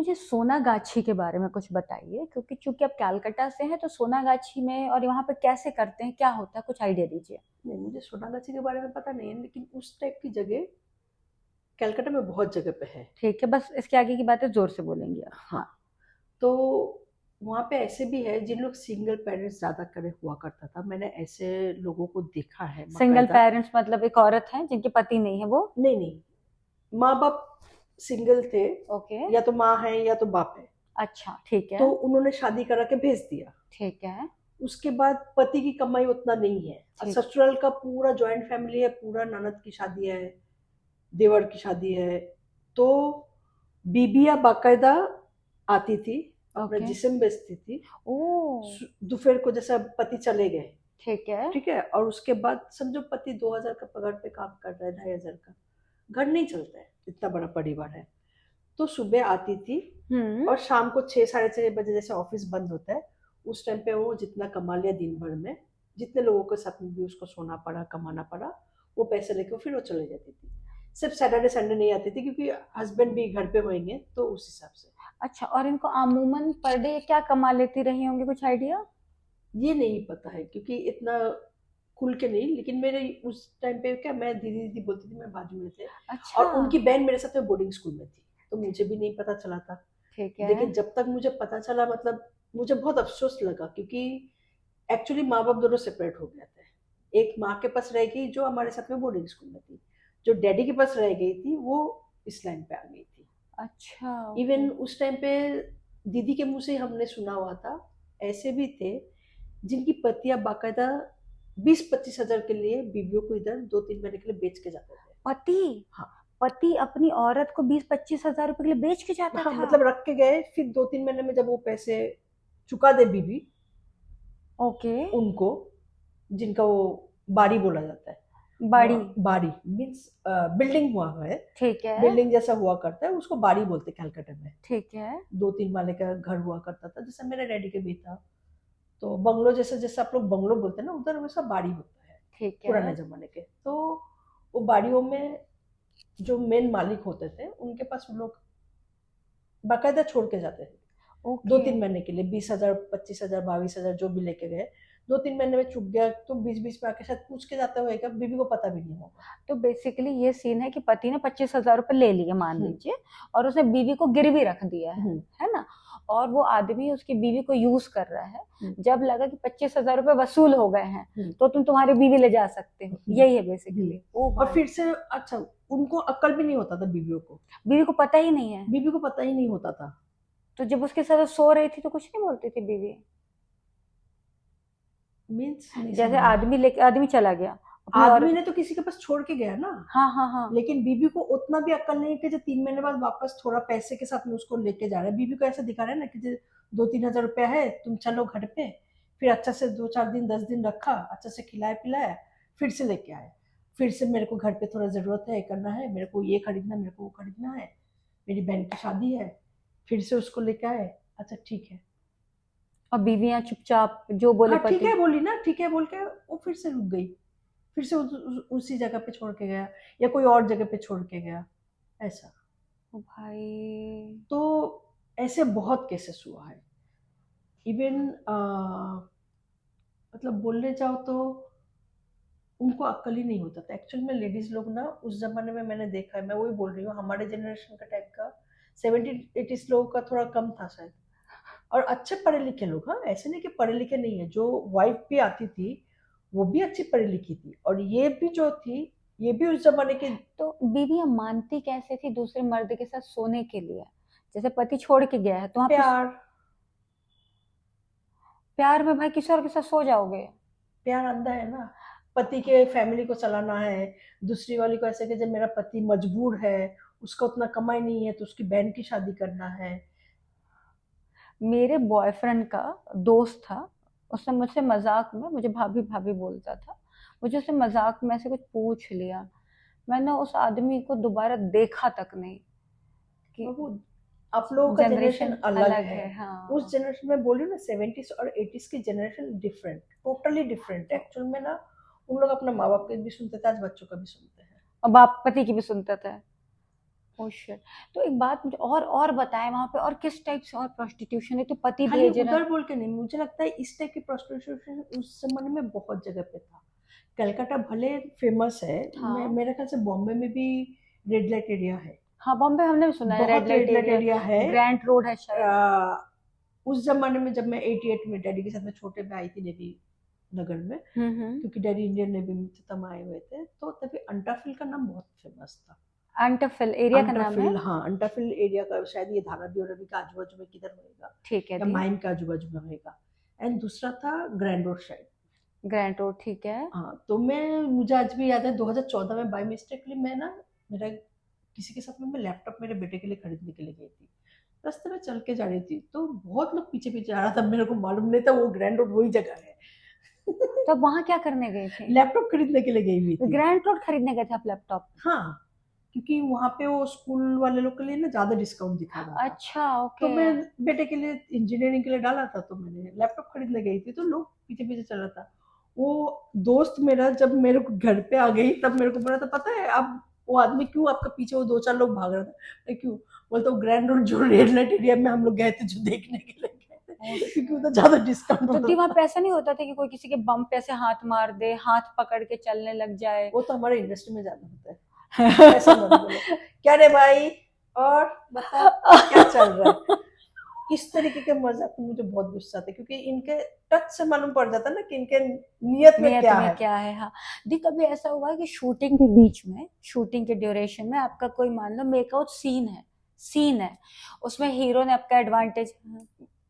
मुझे सोनागाछी के बारे में कुछ बताइए, क्योंकि चूंकि आप कलकत्ता से हैं तो सोनागाछी में और यहाँ पे कैसे करते हैं, क्या होता है, कुछ आइडिया दीजिए। नहीं, मुझे सोनागाछी के बारे में पता नहीं है, लेकिन उस टाइप की जगह कलकत्ता में बहुत जगह पे है। ठीक है, बस इसके आगे की बातें जोर से बोलेंगे आप। हाँ, हाँ। तो वहाँ पे ऐसे भी है जिन लोग सिंगल पेरेंट्स ज़्यादा करे हुआ करता था। मैंने ऐसे लोगों को देखा है सिंगल बाकायदा। पेरेंट्स मतलब एक औरत है जिनके पति नहीं है वो। नहीं नहीं, माँ बाप सिंगल थे, ओके। या तो माँ है या तो बाप है। अच्छा, ठीक है। तो उन्होंने शादी करा के भेज दिया। ठीक है। उसके बाद पति की कमाई उतना नहीं है, और ठीक। ससुराल का पूरा जॉइंट फैमिली है, पूरा ननद की शादी है, देवर की शादी है। तो बीबियां बाकायदा आती थी, अपना ओके। जिस्म बेचती थी। ओ। दोपहर को जैसा पति चले गए, ठीक है। ठीक है, और उसके बाद समझो पति 2,000 का पगार पे काम कर रहा है, 2,500 का, घर नहीं चलता है, इतना बड़ा परिवार है। तो सुबह आती थी, हम्म। और शाम को 6 साढ़े 6 बजे जैसे ऑफिस बंद होता है, उस टाइम पे वो जितना कमा लिया दिन भर में, जितने लोगों के साथ में भी उसको सोना पड़ा, कमाना पड़ा, वो पैसे लेके फिर वो चले जाती थी। सिर्फ सैटरडे संडे नहीं आती थी, क्योंकि हस्बैंड भी घर पे होंगे, तो उस हिसाब से। अच्छा, और इनको अमूमन पर डे क्या कमा लेती रही होंगी, कुछ आइडिया? ये नहीं पता है, क्योंकि इतना खुल के नहीं, लेकिन मेरे उस टाइम पे क्या, मैं दीदी दीदी बोलती थी, मैं बाजू में थे। अच्छा। और उनकी बहन मेरे साथ में बोर्डिंग स्कूल में थी, तो मुझे भी नहीं पता चला था। ठीक है। लेकिन जब तक मुझे पता चला, मतलब मुझे बहुत अफसोस लगा, क्योंकि एक्चुअली माँ बाप दोनों सेपरेट हो गए थे। एक माँ के पास रह गई जो हमारे साथ में बोर्डिंग स्कूल में थी, जो डैडी के पास रह गई थी वो इस लाइन पे आ गई थी। अच्छा, ओके। इवन उस टाइम पे दीदी के मुंह से हमने सुना हुआ था, ऐसे भी थे जिनकी पतियां बाकायदा 20-25 हजार के लिए बीवियों को इधर 2-3 महीने के लिए बेच के जाते थे। पति हाँ। पति अपनी औरत को 20-25 हजार रुपए के लिए बेच के जाता हाँ, था? मतलब रख के गए, फिर 2-3 महीने में जब वो पैसे चुका दे बीवी ओके। उनको, जिनका वो बाड़ी बोला जाता है, बड़ी। वो बाड़ी मीन्स बिल्डिंग हुआ है, ठीक है। बिल्डिंग जैसा हुआ करता है, उसको बाड़ी बोलते हैं कलकत्ता में। ठीक है। 2-3 माले का घर हुआ करता था, जैसे मेरे डैडी के भी था। तो बंगलो जैसे, जैसे आप लोग बंगलो बोलते हैं ना, उधर वैसा बाड़ी होता है ठीक है। पुराने जमाने के। तो वो बाड़ियों में जो मेन मालिक होते थे, उनके पास वो लोग बाकायदा छोड़ के जाते थे। दो ओके। तीन महीने के लिए 20 हजार, 25 हजार, 22 हजार जो भी लेके गए। 2-3 महीने में चुक गया तो बीच बीच में आके शायद पूछ के जाते हुए, बीबी को पता भी नहीं होगा। तो बेसिकली ये सीन है कि पति ने 25 हजार रुपए ले लिए मान हम्म। लीजिए, और उसने बीवी को गिरवी रख दिया हम्म। है ना? और वो आदमी उसकी बीवी को यूज कर रहा है। हम्म। जब लगा कि 25 हजार रुपए वसूल हो गए हैं, हम्म। तो तुम तुम्हारी बीवी ले जा सकते हो, हम्म। यही है हम्म। बेसिकली। ओ और भाई। फिर से अच्छा, उनको अक्ल भी नहीं होता था बीवियों को। बीवी को पता ही नहीं है? बीवी को पता ही नहीं होता था। तो जब उसके साथ सो रही थी तो कुछ नहीं बोलती थी बीवी? मीन्स नहीं जैसे समझा। आदमी लेके आदमी चला गया अपनी आदमी औरत। ने तो किसी के पास छोड़ के गया ना। हाँ हाँ हाँ। लेकिन बीबी को उतना भी अक्ल नहीं है कि जो 3 महीने बाद वापस थोड़ा पैसे के साथ में उसको लेके जा रहा है। बीबी को ऐसा दिखा रहा है ना कि जो 2-3 हजार रुपया है, तुम चलो घर पे, फिर अच्छा से 2-4 दिन 10 दिन रखा, अच्छा से खिलाया पिलाया, फिर से लेके आए। फिर से मेरे को घर पे थोड़ा जरूरत है, ये करना है, मेरे को ये खरीदना, मेरे को वो खरीदना है, मेरी बहन की शादी है, फिर से उसको लेके आए। अच्छा ठीक है। और बीवियां चुपचाप जो बोले हाँ ठीक पति। है बोली ना, ठीक है बोल के वो फिर से रुक गई। फिर से उसी जगह पे छोड़ के गया, या कोई और जगह पे छोड़ के गया, ऐसा। ओ भाई। तो ऐसे बहुत केसेस हुआ है। इवन मतलब बोलने जाओ तो उनको अक्ल ही नहीं होता था एक्चुअल में। लेडीज लोग ना उस जमाने में मैंने देखा है, मैं वही बोल रही हूँ, हमारे जनरेशन का टाइप का 70-80 लोगों का थोड़ा कम था शायद। और अच्छे पढ़े लिखे लोग, हाँ ऐसे नहीं कि पढ़े लिखे नहीं है, जो वाइफ भी आती थी वो भी अच्छी पढ़ी लिखी थी, और ये भी जो थी, ये भी उस जमाने की। तो बीवियां मानती कैसे थी दूसरे मर्द के साथ सोने के लिए? जैसे पति छोड़ के गया है तो वहां पे प्यार। प्यार में भाई किसी और के साथ सो जाओगे? प्यार अंधा है ना, पति के फैमिली को चलाना है। दूसरी वाली को ऐसे कि जब मेरा पति मजबूर है, उसका उतना कमाई नहीं है, तो उसकी बहन की शादी करना है। मेरे बॉयफ्रेंड का दोस्त था, उसने मुझसे मजाक में, मुझे भाभी भाभी बोलता था, मुझे उससे मजाक में ऐसे कुछ पूछ लिया। मैंने उस आदमी को दोबारा देखा तक नहीं कि और वो आप लोगों का जनरेशन जनरेशन अलग अलग है। है। उस हाँ। जनरेशन में बोली ना, 70s और 80s की जनरेशन डिफरेंट, टोटली डिफरेंट तो एक्चुअल में ना। उन लोग अपने माँ बाप के भी सुनते थे, आज बच्चों का भी सुनते हैं। और बाप पति की भी सुनता था। Oh shit. तो एक बात मुझे और बताएं, वहां पे और किस टाइप से और प्रोस्टिट्यूशन है? तो पति खाली भेज रहे हैं। उधर बोल के नहीं, मुझे लगता है इस टाइप की प्रोस्टिट्यूशन उस जमाने में बहुत जगह पे था। कलकत्ता भले फेमस है, मैं हाँ मेरे ख्याल से बॉम्बे में भी रेड लाइट एरिया है, हाँ, बॉम्बे हमने भी सुना है रेड बहुत light red light area. Area है। ग्रैंड रोड है शायद। उस जमाने में जब मैं 88 में डैडी के साथ में छोटे में आई थी नेवी नगर में, हम्म। क्योंकि डैडी इंडियन नेवी में थे तब आए हुए थे, तो तभी अंटाफिल का नाम बहुत फेमस था। अंटरफिल एरिया का नाम है। अंटाफिल, हाँ अंटाफिल एरिया का, शायद ये धारावी और का आजू बाजू में किधर होएगा, ठीक है या दी। माइन का आजू बाजू में होएगा। एंड दूसरा था grand road side. Grand road ठीक है। हाँ तो मैं, मुझे आज भी याद है 2014 में बाय मिस्टेकली मैं ना, मेरा किसी के साथ में मैं लैपटॉप मेरे बेटे के लिए खरीदने के लिए गई थी, रास्ते में चल के जा रही थी तो बहुत लोग पीछे पीछे आ रहा था, मेरे को मालूम नहीं था वो ग्रैंड रोड वही जगह है। तो अब वहां क्या करने गई थी? लैपटॉप खरीदने के लिए गई हुई थी। ग्रैंड रोड खरीदने गए थे आप लैपटॉप? हाँ, क्योंकि वहाँ पे वो स्कूल वाले लोग के लिए ना ज्यादा डिस्काउंट दिखा रहा था। अच्छा तो ओके। मैं बेटे के लिए इंजीनियरिंग के लिए डाला था, तो मैंने लैपटॉप खरीदने गई थी तो लोग पीछे पीछे चल रहा था। वो दोस्त मेरा जब मेरे को घर पे आ गई तब मेरे को बोला था, पता है अब वो आदमी क्यों आपका पीछे, वो दो चार लोग भाग रहा था। मैं क्यों, बोलता वो ग्रैंड रोड जो रेड लाइट एरिया में हम लोग गए थे जो देखने के लिए गए थे, क्योंकि उधर ज्यादा डिस्काउंट तो हो दी रहा वहां था। पे ऐसा नहीं होता था कि कोई किसी के बम पे ऐसे हाथ मार दे, हाथ पकड़ के चलने लग जाए? वो तो हमारे इंडस्ट्री में ज्यादा होता है, ऐसा मत बोलो। क्या रे भाई, और बता क्या चल रहा है, इस तरीके के मजाक में मुझे बहुत गुस्सा आता है, क्योंकि इनके टच से मालूम पड़ जाता है ना कि इनके नियत में नियत क्या में है। क्या है। हाँ दी, कभी ऐसा हुआ है कि शूटिंग के बीच में, शूटिंग के ड्यूरेशन में आपका कोई मान लो मेकआउट सीन है, उसमें हीरो ने आपका एडवांटेज?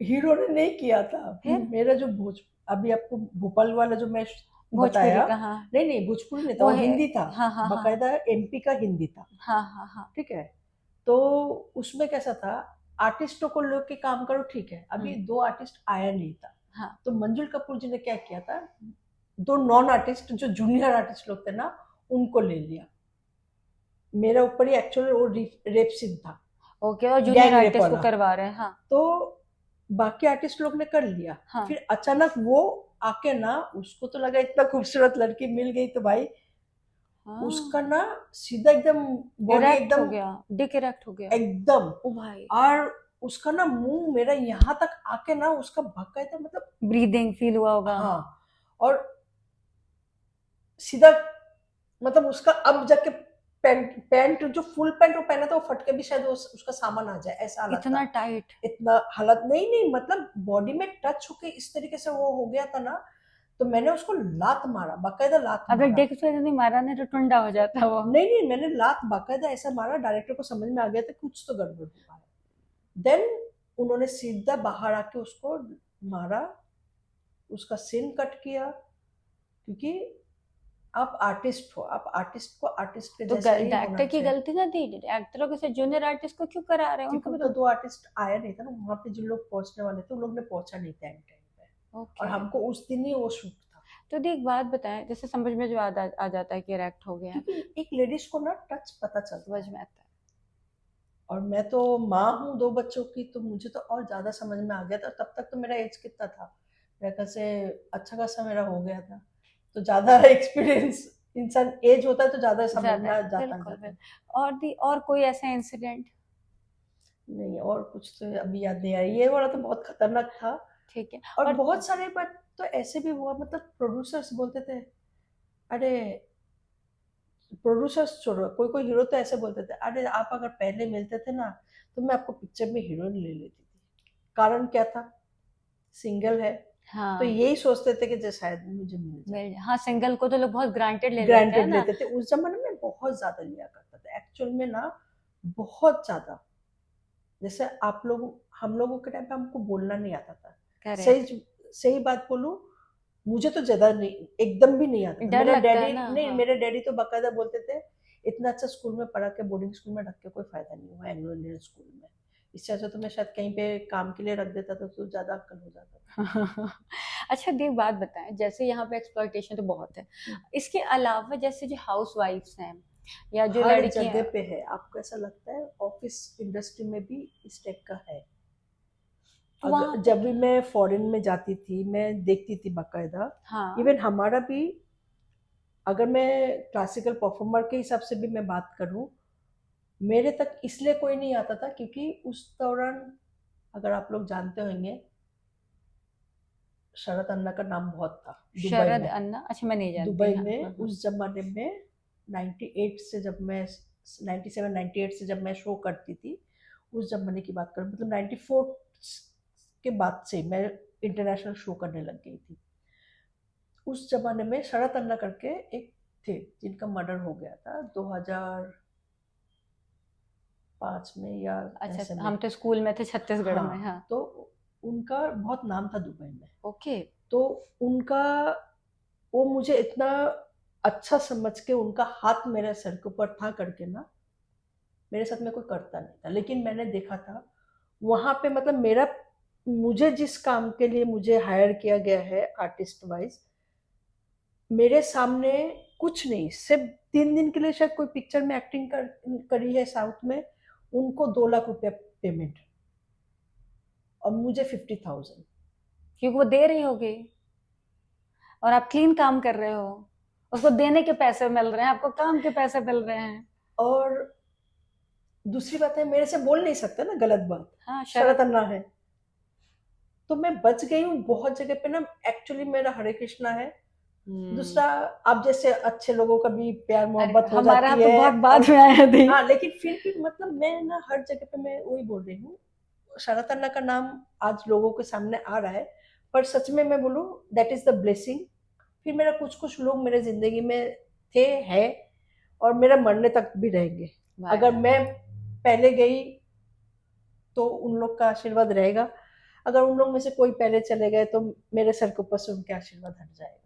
हीरो ने नहीं किया था। फिर मेरा जो भोज, अभी आपको भोपाल वाला जो मैं भोजपुरी बताया, का? हाँ नहीं नहीं भोजपुरी नहीं था, वो वो है। हिंदी था, हाँ हाँ हाँ बकायदा एमपी का हिंदी था। हाँ हाँ हाँ। ठीक है, तो उसमें कैसा था, आर्टिस्टों को लोग के काम करो, ठीक है, अभी हम्म, दो आर्टिस्ट आया नहीं था, हाँ तो मंजुल कपूर जी ने क्या किया था, दो नॉन आर्टिस्ट जो जूनियर आर्टिस्ट लोग थे ना, उनको ले लिया। मेरा ऊपर ही एक्चुअली वो रेप सीन था, ओके, और जूनियर गैंग रेप आर्टिस्ट को वाला, करवा रहे हैं? हाँ तो बाकी आर्टिस्ट लोग ने कर लिया। हाँ फिर अचानक वो आके ना, उसको तो लगा इतना खूबसूरत लड़की मिल गई, तो भाई उसका हाँ। ना सीधा एकदम बॉडी इरेक्ट हो एकदम, गया, डिक इरेक्ट हो गया? एकदम, ओ भाई। और उसका ना मुंह मेरा यहाँ तक आके ना उसका भक्का था, मतलब ब्रीदिंग फील हुआ होगा। हाँ, और सीधा, मतलब उसका अब जाके पैंट पैंट जो फुल पैंट वो पहना था वो फट के भी शायद उसका सामान आ जाए, ऐसा हालत इतना था। टाइट? इतना हालत नहीं नहीं, मतलब बॉडी में टच होके इस तरीके से वो हो गया था ना, तो मैंने उसको लात मारा, बाकायदा लात अगर मारा। डिक से नहीं मारा नहीं तो टुंडा हो जाता वो। नहीं नहीं, मैंने लात बाकायदा ऐसा मारा, डायरेक्टर को समझ में आ गया था कुछ तो गड़बड़ हुआ है। देन उन्होंने सीधा बाहर आके उसको मारा, उसका सिन कट किया, क्योंकि आप आर्टिस्ट हो, आप आर्टिस्ट को आर्टिस्ट के तो जैसा ही होना डायरेक्टर की चाहिए। गलती ना थी? एक्टरों के साथ जूनियर आर्टिस्ट को क्यों करा रहे हैं? क्योंकि उनको भी उनका तो। दो आर्टिस्ट आया नहीं था ना वहाँ पे, जिन लोग पहुंचने वाले थे उन लोग ने पहुंचा नहीं था एंड टाइम पे, और ओके। हमको उस दिन ही वो शूट था। तो दी एक बात बताएं, जैसे समझ में जो आ जाता है कि इरेक्ट हो गया है, क्योंकि एक लेडीज को ना टच पता चलता समझ है, में आता है। और मैं तो माँ हूँ दो बच्चों की, तो मुझे तो और ज्यादा समझ में आ गया था। तब तक तो मेरा एज कितना था, मेरे ख्याल से अच्छा खासा मेरा हो गया था, तो ज्यादा एक्सपीरियंस, इंसान एज होता है तो ज्यादा समझ ज्यादा में आ है, बिल्कुल जाता है। बिल्कुल। और दी और कोई ऐसा इंसिडेंट? नहीं, और कुछ तो अभी याद नहीं आ रही, ये वाला तो बहुत खतरनाक था। ठीक है। और और बहुत सारे बार तो ऐसे भी हुआ, मतलब प्रोड्यूसर्स बोलते थे, अरे प्रोड्यूसर्स छोड़ो, कोई कोई हीरो तो ऐसे बोलते थे, अरे आप अगर पहले मिलते थे ना तो मैं आपको पिक्चर में हीरोइन ले लेती थी। कारण क्या था, सिंगल है, तो हाँ यही सोचते थे कि जैसे शायद मुझे मिल जाए, हाँ, सिंगल को तो लोग बहुत ग्रांटेड ले लेते हैं ग्रांटेड ना। लेते थे। उस जमाने में बहुत ज्यादा लिया करता था एक्चुअल में ना, बहुत ज्यादा। जैसे आप लोग, हम लोगों के टाइम पे हमको बोलना नहीं आता था, करेक्ट। सही सही बात बोलूं, मुझे तो ज्यादा नहीं, एकदम भी नहीं आता था। डर मेरा लगता है डैडी ना। नहीं, हाँ मेरे डैडी तो बाकायदा बोलते थे, इतना अच्छा स्कूल में पढ़ा के बोर्डिंग स्कूल में रख के कोई फायदा नहीं हुआ, एंग्लो इंडियन स्कूल में, इससे अच्छा तो मैं शायद कहीं पे काम के लिए रख देता था तो ज्यादा अक्कल हो जाता था। अच्छा दी, एक बात बताएं, जैसे यहाँ पे एक्सप्लॉइटेशन तो बहुत है, इसके अलावा जैसे जो हाउस वाइफ्स हैं या जो हर लड़कियां, जगह पे है, आपको ऐसा लगता है ऑफिस इंडस्ट्री में भी इस टाइप का है। तो वहां अगर पे जब भी मैं फॉरेन में जाती थी मैं देखती थी बाकायदा, हाँ इवन हमारा भी, अगर मैं क्लासिकल परफॉर्मर के हिसाब से भी मैं बात करूं, मेरे तक इसलिए कोई नहीं आता था क्योंकि उस दौरान, अगर आप लोग जानते होंगे, शरद अन्ना का नाम बहुत था दुबई शरद में। अन्ना, अच्छा मैं नहीं जानती। दुबई हाँ में हाँ हाँ। उस जमाने में 98 से जब मैं 97 98 से जब मैं शो करती थी, उस जमाने की बात करूँ, मतलब 94 के बाद से मैं इंटरनेशनल शो करने लग गई थी। उस जमाने में शरद अन्ना करके एक थे जिनका मर्डर हो गया था 2005 में या अच्छा, ऐसे में। हम तो स्कूल में थे छत्तीसगढ़ में। हाँ। हाँ, तो उनका बहुत नाम था दुबई में। ओके। तो उनका, वो मुझे इतना अच्छा समझ के उनका हाथ मेरे सर के ऊपर था करके ना, मेरे साथ में कोई करता नहीं था, लेकिन मैंने देखा था वहां पे, मतलब मेरा, मुझे जिस काम के लिए मुझे हायर किया गया है आर्टिस्ट वाइज, मेरे सामने कुछ नहीं, सिर्फ 3 दिन के लिए शायद कोई पिक्चर में एक्टिंग करी है साउथ में, उनको 2 लाख रुपया पेमेंट, और मुझे 50,000। क्योंकि वो दे रही होगी और आप क्लीन काम कर रहे हो, उसको देने के पैसे मिल रहे हैं, आपको काम के पैसे मिल रहे हैं। और दूसरी बात है, मेरे से बोल नहीं सकते ना गलत बात, हाँ शरत शरद। अन्ना है। तो मैं बच गई हूँ बहुत जगह पे ना, एक्चुअली मेरा हरे कृष्णा है। हम्म। दूसरा, आप जैसे अच्छे लोगों का भी प्यार अरे मोहब्बत हो हमारा जाती तो है। बहुत और बाद में आया थी। हाँ, लेकिन फिर भी मतलब मैं ना हर जगह पे मैं वही बोल रही हूँ, शरत अन्ना का नाम आज लोगों के सामने आ रहा है, पर सच में मैं बोलूँ, दैट इज द ब्लेसिंग। फिर मेरा कुछ कुछ लोग मेरे जिंदगी में थे, है, और मेरा मरने तक भी रहेंगे। वाह अगर यार। मैं पहले गई तो उन लोग का आशीर्वाद रहेगा, अगर उन लोग में से कोई पहले चले गए तो मेरे सर के ऊपर से उनके आशीर्वाद हट जाएगा।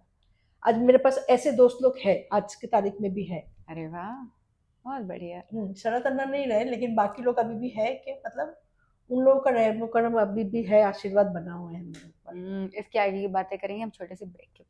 आज मेरे पास ऐसे दोस्त लोग हैं, आज की तारीख में भी है। अरे वाह, बहुत बढ़िया। शरत अन्ना नहीं रहे, लेकिन बाकी लोग अभी भी है, कि मतलब उन लोगों का रहम करम अभी भी है, आशीर्वाद बना हुआ है मेरे ऊपर। इसके आगे की बातें करेंगे हम छोटे से ब्रेक के बाद।